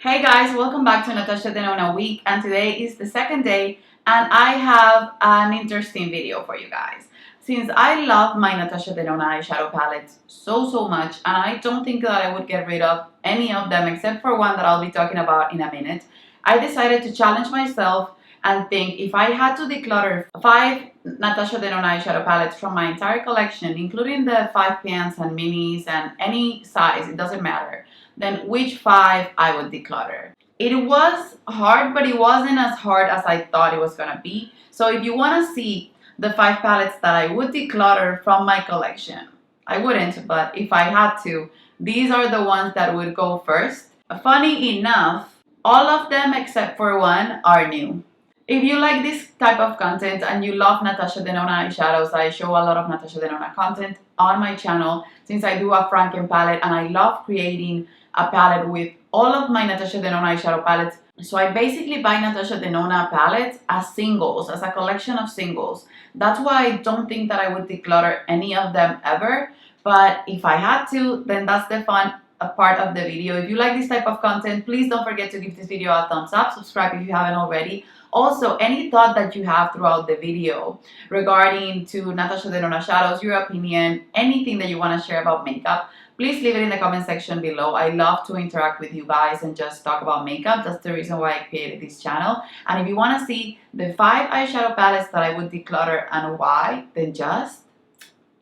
Hey guys, welcome back to Natasha Denona week, and today is the second day and I have an interesting video for you guys. Since I love my Natasha Denona eyeshadow palettes so much, and I don't think that I would get rid of any of them except for one that I'll be talking about in a minute, I decided to challenge myself and think if I had to declutter 5 Natasha Denona eyeshadow palettes from my entire collection, including the 5 pans and minis and any size, it doesn't matter, then which 5 I would declutter. It was hard, but it wasn't as hard as I thought it was gonna be. So if you wanna see the 5 palettes that I would declutter from my collection, I wouldn't, but if I had to, these are the ones that would go first. Funny enough, all of them except for one are new. If you like this type of content and you love Natasha Denona eyeshadows, I show a lot of Natasha Denona content on my channel since I do a Franken palette and I love creating a palette with all of my Natasha Denona eyeshadow palettes. So I basically buy Natasha Denona palettes as singles, as a collection of singles. That's why I don't think that I would declutter any of them ever. But if I had to, then that's the fun part of the video. If you like this type of content, please don't forget to give this video a thumbs up, subscribe if you haven't already. Also, any thought that you have throughout the video regarding to Natasha Denona shadows, your opinion, anything that you want to share about makeup, please leave it in the comment section below. I love to interact with you guys and just talk about makeup. That's the reason why I created this channel. And if you want to see the 5 eyeshadow palettes that I would declutter and why, then just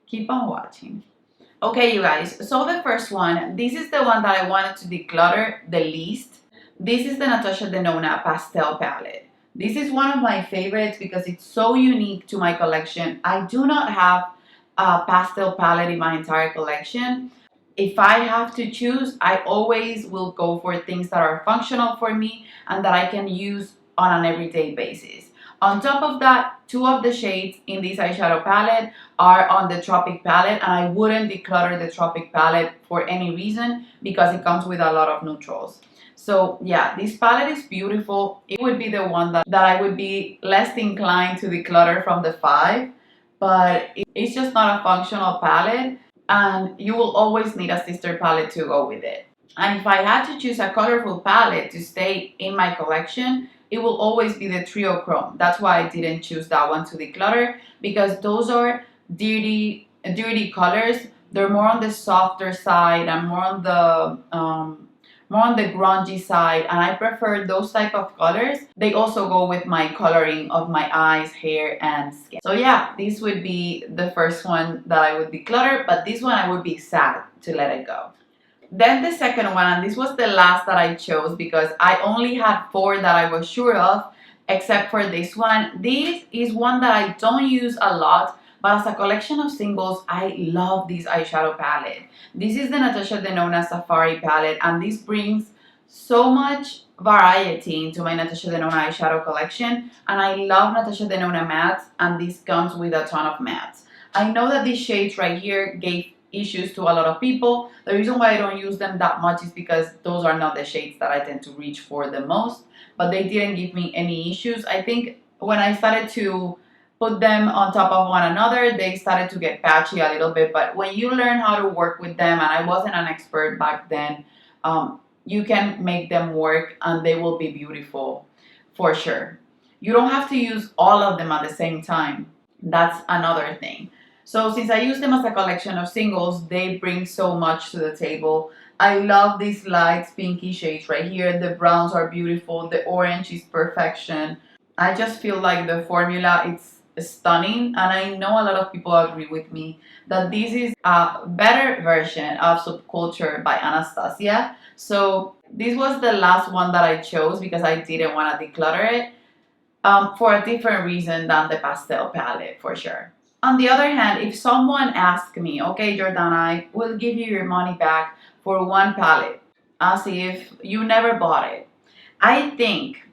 keep on watching. Okay, you guys, so the first one, this is the one that I wanted to declutter the least. This is the Natasha Denona Pastel Palette. This is one of my favorites because it's so unique to my collection. I do not have a pastel palette in my entire collection. If I have to choose, I always will go for things that are functional for me and that I can use on an everyday basis. On top of that, 2 of the shades in this eyeshadow palette are on the Tropic palette, and I wouldn't declutter the Tropic palette for any reason because it comes with a lot of neutrals. So yeah, this palette is beautiful. It would be the one that I would be less inclined to declutter from the 5, but it's just not a functional palette, and you will always need a sister palette to go with it. And if I had to choose a colorful palette to stay in my collection, it will always be the Trio Chrome. That's why I didn't choose that one to declutter, because those are dirty colors. They're more on the softer side and more on the grungy side, and I prefer those type of colors. They also go with my coloring of my eyes, hair, and skin. So yeah, this would be the first one that I would declutter, but this one I would be sad to let it go. Then the second one, and this was the last that I chose because I only had 4 that I was sure of, except for this one. This is one that I don't use a lot, but as a collection of singles, I love this eyeshadow palette. This is the Natasha Denona Safari palette, and this brings so much variety into my Natasha Denona eyeshadow collection, and I love Natasha Denona mattes, and this comes with a ton of mattes. I know that these shades right here gave issues to a lot of people. The reason why I don't use them that much is because those are not the shades that I tend to reach for the most, but they didn't give me any issues. I think when I started to put them on top of one another, they started to get patchy a little bit, but when you learn how to work with them, and I wasn't an expert back then, you can make them work and they will be beautiful for sure. You don't have to use all of them at the same time. That's another thing. So since I use them as a collection of singles, they bring so much to the table. I love these light pinky shades right here. The browns are beautiful. The orange is perfection. I just feel like the formula, it's stunning, and I know a lot of people agree with me that this is a better version of Subculture by Anastasia. So this was the last one that I chose because I didn't want to declutter it for a different reason than the Pastel Palette for sure. On the other hand, if someone asked me, okay, Jordana, I will give you your money back for one palette, as if you never bought it,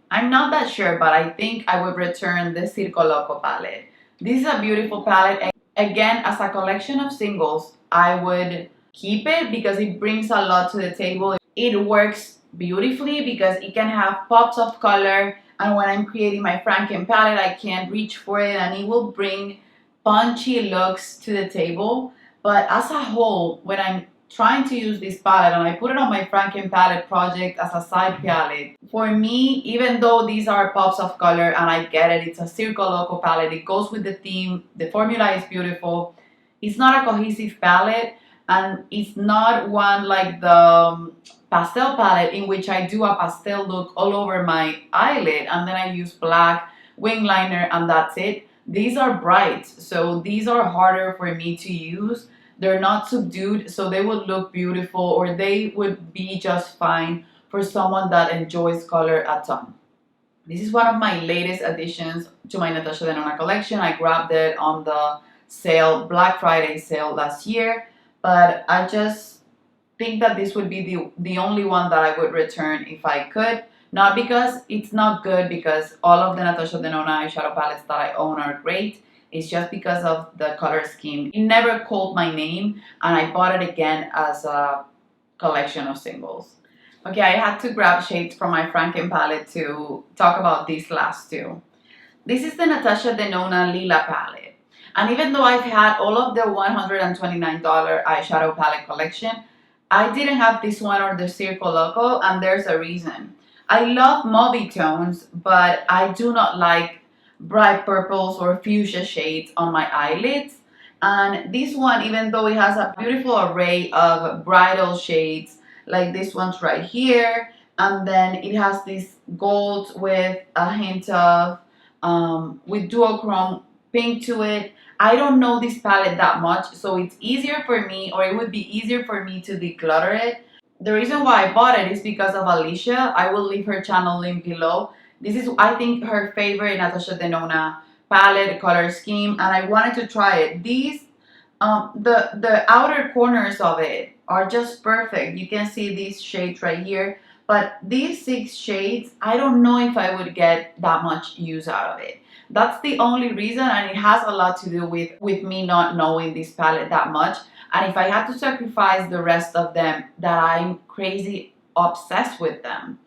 I'm not that sure, but I think I would return the Circo Loco palette. This is a beautiful palette. Again, as a collection of singles, I would keep it because it brings a lot to the table. It works beautifully because it can have pops of color, and when I'm creating my Franken palette, I can reach for it and it will bring punchy looks to the table. But as a whole, when I'm trying to use this palette, and I put it on my Franken palette project as a side palette. For me, even though these are pops of color and I get it, it's a Circo Loco palette, it goes with the theme, the formula is beautiful, it's not a cohesive palette, and it's not one like the Pastel Palette in which I do a pastel look all over my eyelid and then I use black wing liner and that's it. These are bright, so these are harder for me to use. They're not subdued, so they would look beautiful, or they would be just fine for someone that enjoys color a ton. This is one of my latest additions to my Natasha Denona collection. I grabbed it on the sale, Black Friday sale last year, but I just think that this would be the only one that I would return if I could. Not because it's not good, because all of the Natasha Denona eyeshadow palettes that I own are great. It's just because of the color scheme. It never called my name, and I bought it again as a collection of singles. Okay, I had to grab shades from my Franken palette to talk about these last two. This is the Natasha Denona Lila palette. And even though I've had all of the $129 eyeshadow palette collection, I didn't have this one or the Circo Loco, and there's a reason. I love mauvey tones, but I do not like bright purples or fuchsia shades on my eyelids. And this one, even though it has a beautiful array of bridal shades, like this one's right here, and then it has this gold with a hint of with duochrome pink to it. I don't know this palette that much, so it's easier for me, or it would be easier for me to declutter it. The reason why I bought it is because of Alicia. I will leave her channel link below. This is, I think, her favorite Natasha Denona palette color scheme, and I wanted to try it. These, the outer corners of it are just perfect. You can see these shades right here, but these 6 shades, I don't know if I would get that much use out of it. That's the only reason, and it has a lot to do with me not knowing this palette that much. And if I had to sacrifice the rest of them that I'm crazy obsessed with them,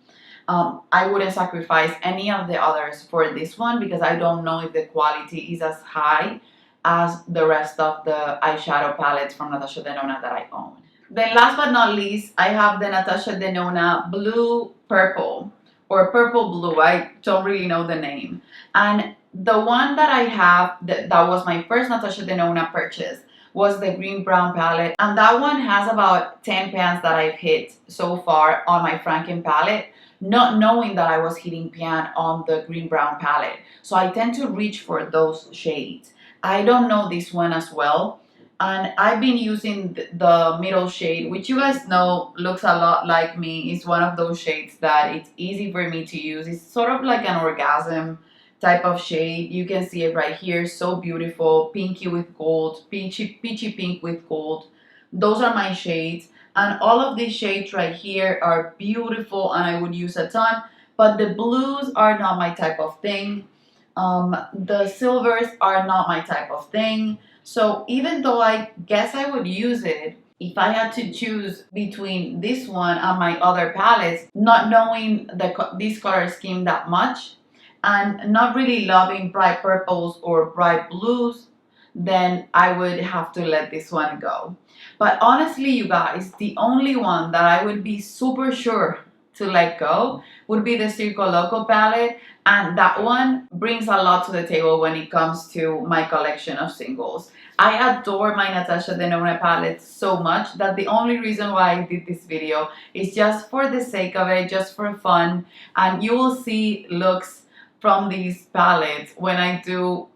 I wouldn't sacrifice any of the others for this one, because I don't know if the quality is as high as the rest of the eyeshadow palettes from Natasha Denona that I own. Then last but not least, I have the Natasha Denona Blue Purple, or Purple Blue. I don't really know the name. And the one that I have, that was my first Natasha Denona purchase, was the Green Brown palette. And that one has about 10 pans that I've hit so far on my Franken palette, not knowing that I was hitting pan on the Green Brown palette. So I tend to reach for those shades. I don't know this one as well. And I've been using the middle shade, which you guys know looks a lot like me. It's one of those shades that it's easy for me to use. It's sort of like an orgasm type of shade. You can see it right here. So beautiful. Pinky with gold. Peachy pink with gold. Those are my shades. And all of these shades right here are beautiful and I would use a ton. But the blues are not my type of thing. The silvers are not my type of thing. So even though I guess I would use it, if I had to choose between this one and my other palettes, not knowing this color scheme that much, and not really loving bright purples or bright blues, then I would have to let this one go. But honestly, you guys, the only one that I would be super sure to let go would be the Circo Loco palette, and that one brings a lot to the table when it comes to my collection of singles. I adore my Natasha Denona palette so much that the only reason why I did this video is just for the sake of it, just for fun. And you will see looks from these palettes when I do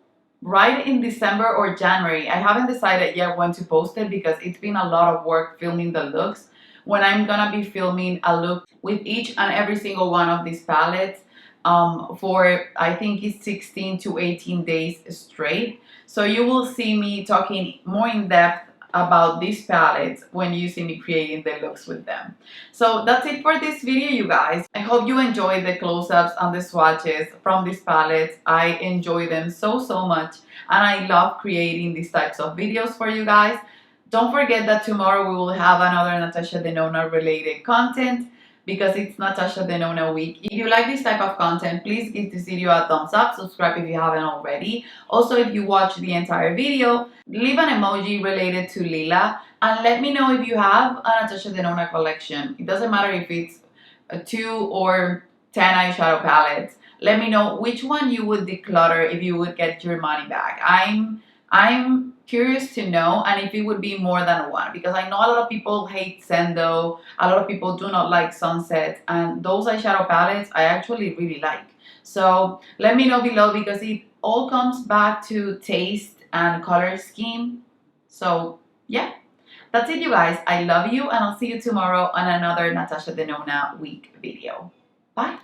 right in December or January. I haven't decided yet when to post it because it's been a lot of work filming the looks. When I'm gonna be filming a look with each and every single one of these palettes for I think it's 16 to 18 days straight. So you will see me talking more in depth about these palettes when you see me creating the looks with them. So that's it for this video, you guys. I hope you enjoyed the close-ups and the swatches from these palettes. I enjoy them so much, and I love creating these types of videos for you guys. Don't forget that tomorrow we will have another Natasha Denona related content because it's Natasha Denona week. If you like this type of content, please give this video a thumbs up, subscribe if you haven't already. Also, if you watch the entire video, leave an emoji related to Lila And let me know if you have a Natasha Denona collection. It doesn't matter if it's a 2 or 10 eyeshadow palettes. Let me know which one you would declutter if you would get your money back. I'm curious to know, and if it would be more than one, because I know a lot of people hate Sendo, a lot of people do not like Sunset, and those eyeshadow palettes I actually really like. So let me know below, because it all comes back to taste and color scheme. So yeah, that's it, you guys. I love you, and I'll see you tomorrow on another Natasha Denona week video. Bye.